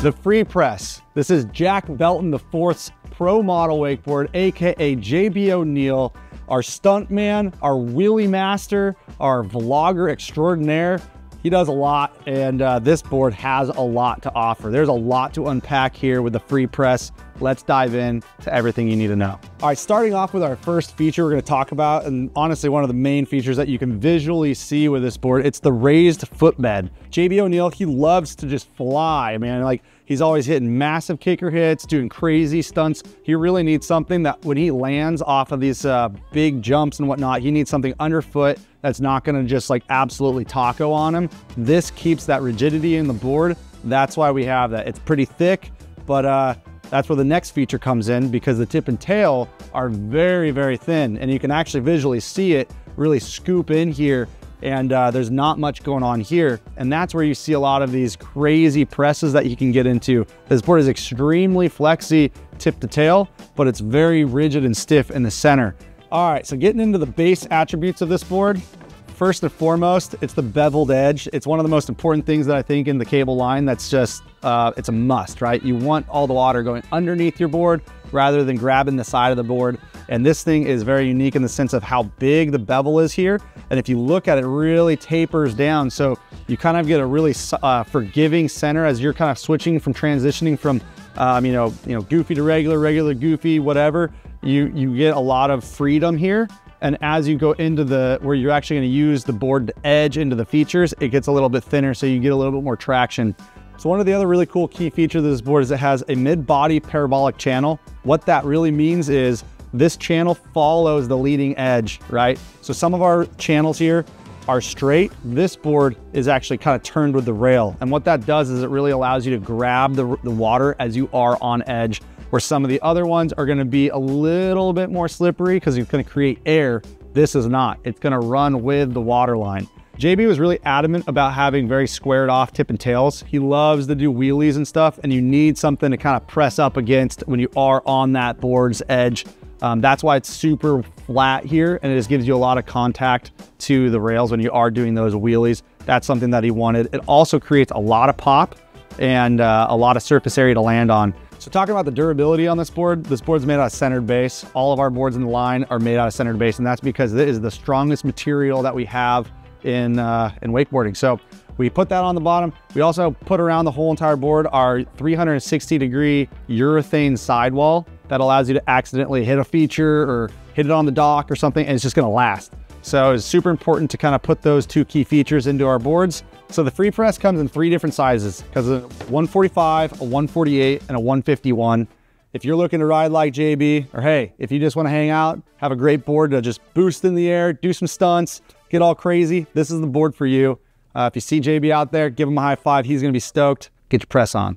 The Freepress. This is Jack Belton IV's Pro Model Wakeboard, AKA JB O'Neill, our stuntman, our wheelie master, our vlogger extraordinaire. He does a lot, and this board has a lot to offer. There's a lot to unpack here with the Freepress. Let's dive in to everything you need to know. All right, starting off with our first feature we're gonna talk about, and honestly, one of the main features that you can visually see with this board, it's the raised footbed. JB O'Neill, he loves to just fly, man. Like, he's always hitting massive kicker hits, doing crazy stunts. He really needs something that when he lands off of these big jumps and whatnot, he needs something underfoot that's not gonna just like absolutely taco on him. This keeps that rigidity in the board. That's why we have that. It's pretty thick, but that's where the next feature comes in, because the tip and tail are very, very thin, and you can actually visually see it really scoop in here, and there's not much going on here. And that's where you see a lot of these crazy presses that you can get into. This board is extremely flexy tip to tail, but it's very rigid and stiff in the center. All right, so getting into the base attributes of this board, first and foremost, it's the beveled edge. It's one of the most important things that I think in the cable line that's just, it's a must, right? You want all the water going underneath your board rather than grabbing the side of the board. And this thing is very unique in the sense of how big the bevel is here. And if you look at it, it really tapers down. So you kind of get a really forgiving center as you're kind of switching from transitioning from, you know, goofy to regular, regular, goofy, whatever. You get a lot of freedom here. And as you go into where you're actually gonna use the board edge into the features, it gets a little bit thinner, so you get a little bit more traction. So one of the other really cool key features of this board is it has a mid-body parabolic channel. What that really means is this channel follows the leading edge, right? So some of our channels here are straight. This board is actually kind of turned with the rail. And what that does is it really allows you to grab the water as you are on edge, where some of the other ones are gonna be a little bit more slippery because it's gonna create air. This is not. It's gonna run with the water line. JB was really adamant about having very squared off tip and tails. He loves to do wheelies and stuff, and you need something to kind of press up against when you are on that board's edge. That's why it's super flat here, and it just gives you a lot of contact to the rails when you are doing those wheelies. That's something that he wanted. It also creates a lot of pop and a lot of surface area to land on. So talking about the durability on this board's made out of centered base. All of our boards in the line are made out of centered base, and that's because it is the strongest material that we have in wakeboarding. So we put that on the bottom. We also put around the whole entire board our 360-degree urethane sidewall that allows you to accidentally hit a feature or hit it on the dock or something, and it's just gonna last. So it's super important to kind of put those two key features into our boards. So the Freepress comes in 3 different sizes, because of 145, a 148, and a 151. If you're looking to ride like JB, or hey, if you just want to hang out, have a great board to just boost in the air, do some stunts, get all crazy, this is the board for you. If you see JB out there, give him a high five. He's going to be stoked. Get your press on.